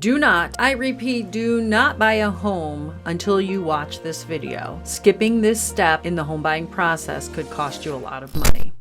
Do not, I repeat, do not buy a home until you watch this video. Skipping this step in the home buying process could cost you a lot of money.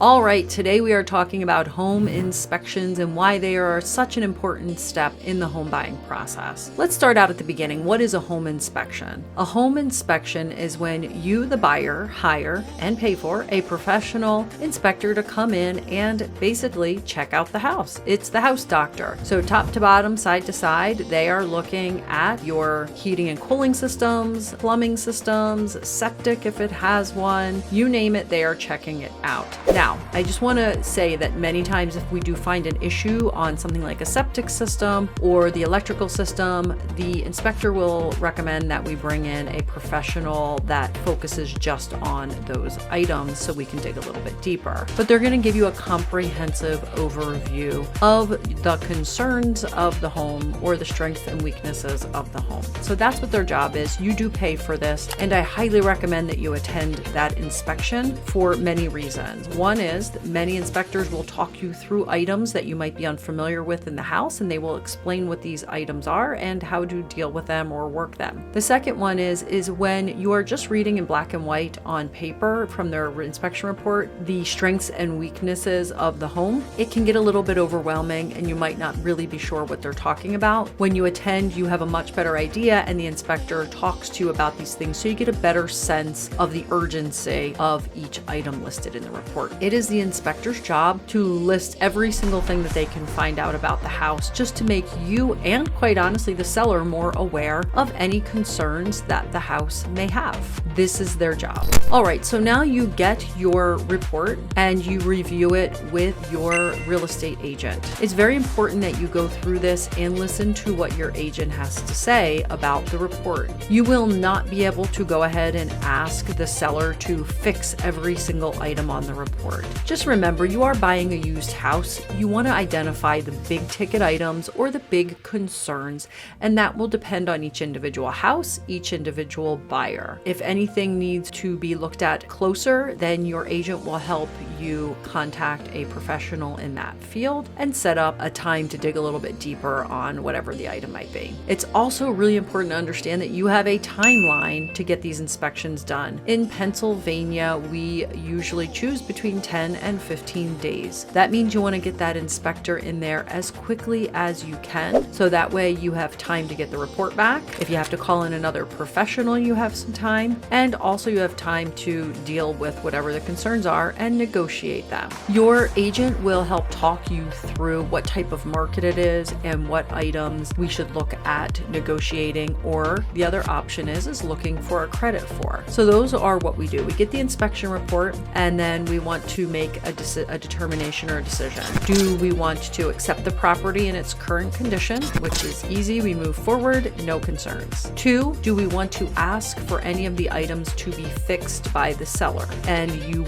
All right, today we are talking about home inspections and why they are such an important step in the home buying process. Let's start out at the beginning. What is a home inspection? A home inspection is when you, the buyer, hire and pay for a professional inspector to come in and basically check out the house. It's the house doctor. So top to bottom, side to side, they are looking at your heating and cooling systems, plumbing systems, septic if it has one, you name it, they are checking it out. Now, I just want to say that many times if we do find an issue on something like a septic system or the electrical system, the inspector will recommend that we bring in a professional that focuses just on those items so we can dig a little bit deeper. But they're going to give you a comprehensive overview of the concerns of the home or the strengths and weaknesses of the home. So that's what their job is. You do pay for this, and I highly recommend that you attend that inspection for many reasons. One is that many inspectors will talk you through items that you might be unfamiliar with in the house, and they will explain what these items are and how to deal with them or work them. The second one is when you are just reading in black and white on paper from their inspection report the strengths and weaknesses of the home, it can get a little bit overwhelming and you might not really be sure what they're talking about. When you attend, you have a much better idea and the inspector talks to you about these things, so you get a better sense of the urgency of each item listed in the report. It is the inspector's job to list every single thing that they can find out about the house, just to make you and quite honestly the seller more aware of any concerns that the house may have. This is their job. All right, so now you get your report and you review it with your real estate agent. It's very important that you go through this and listen to what your agent has to say about the report. You will not be able to go ahead and ask the seller to fix every single item on the report. Just remember, you are buying a used house. You want to identify the big ticket items or the big concerns, and that will depend on each individual house, each individual buyer. If anything needs to be looked at closer, then your agent will help you contact a professional in that field and set up a time to dig a little bit deeper on whatever the item might be. It's also really important to understand that you have a timeline to get these inspections done. In Pennsylvania, we usually choose between 10 and 15 days. That means you want to get that inspector in there as quickly as you can, so that way you have time to get the report back. If you have to call in another professional, you have some time, and also you have time to deal with whatever the concerns are and negotiate them. Your agent will help talk you through what type of market it is and what items we should look at negotiating, or the other option is looking for a credit for. So those are what we do. We get the inspection report and then we want to make a determination or a decision. Do we want to accept the property in its current condition, which is easy, we move forward, no concerns. 2, do we want to ask for any of the items to be fixed by the seller? And we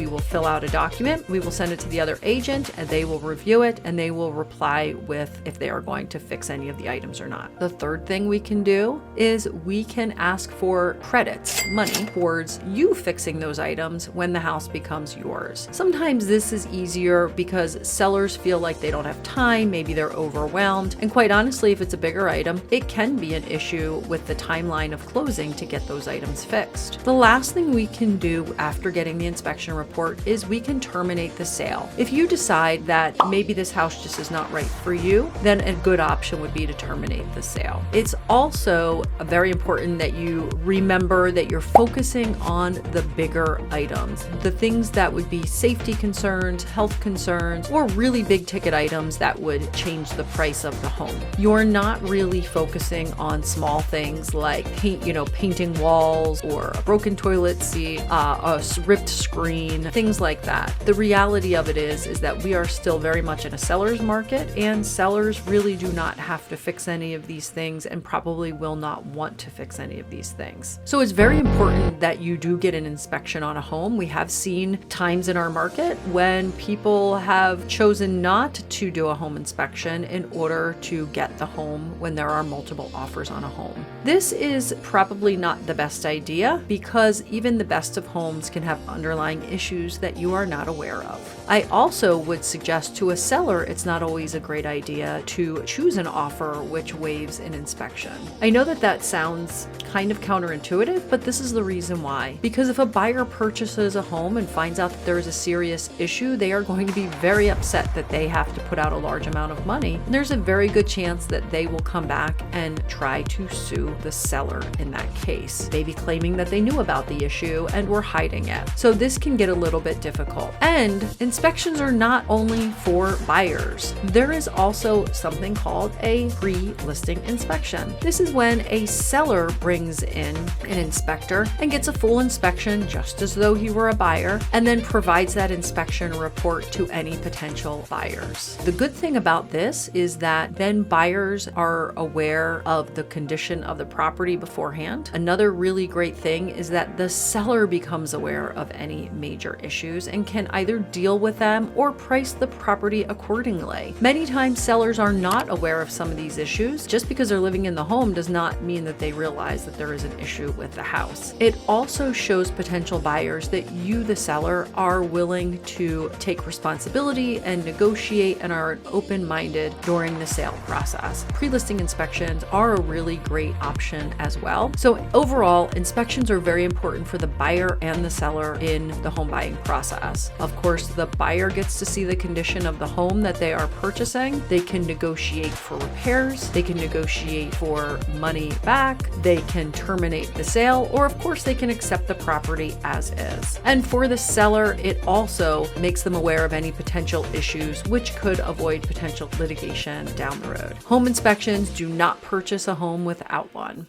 will fill out a document, we will send it to the other agent, and they will review it and they will reply with if they are going to fix any of the items or not. The third thing we can do is we can ask for credits, money, towards you fixing those items when the house becomes yours. Sometimes this is easier because sellers feel like they don't have time, maybe they're overwhelmed, and quite honestly, if it's a bigger item, it can be an issue with the timeline of closing to get those items fixed. The last thing we can do after getting the inspection report is we can terminate the sale. If you decide that maybe this house just is not right for you, then a good option would be to terminate the sale. It's also very important that you remember that you're focusing on the bigger items, the things that would be safety concerns, health concerns, or really big ticket items that would change the price of the home. You're not really focusing on small things like painting walls or a broken toilet seat, a ripped screen, things like that. The reality of it is that we are still very much in a seller's market, and sellers really do not have to fix any of these things and probably will not want to fix any of these things. So it's very important that you do get an inspection on a home. We have seen time times in our market when people have chosen not to do a home inspection in order to get the home when there are multiple offers on a home. This is probably not the best idea because even the best of homes can have underlying issues that you are not aware of. I also would suggest to a seller it's not always a great idea to choose an offer which waives an inspection. I know that sounds kind of counterintuitive, but this is the reason why. Because if a buyer purchases a home and finds out that there is a serious issue, they are going to be very upset that they have to put out a large amount of money. And there's a very good chance that they will come back and try to sue the seller in that case, maybe claiming that they knew about the issue and were hiding it. So this can get a little bit difficult. And inspections are not only for buyers. There is also something called a pre-listing inspection. This is when a seller brings in an inspector and gets a full inspection just as though he were a buyer, and then provides that inspection report to any potential buyers. The good thing about this is that then buyers are aware of the condition of the property beforehand. Another really great thing is that the seller becomes aware of any major issues and can either deal with them or price the property accordingly. Many times sellers are not aware of some of these issues. Just because they're living in the home does not mean that they realize that there is an issue with the house. It also shows potential buyers that you, the seller, are willing to take responsibility and negotiate and are open-minded during the sale process. Pre-listing inspections are a really great option as well. So overall, inspections are very important for the buyer and the seller in the home buying process. Of course, the buyer gets to see the condition of the home that they are purchasing. They can negotiate for repairs. They can negotiate for money back. They can terminate the sale, or of course they can accept the property as is. And for the seller, it also makes them aware of any potential issues which could avoid potential litigation down the road. Home inspections: do not purchase a home without one.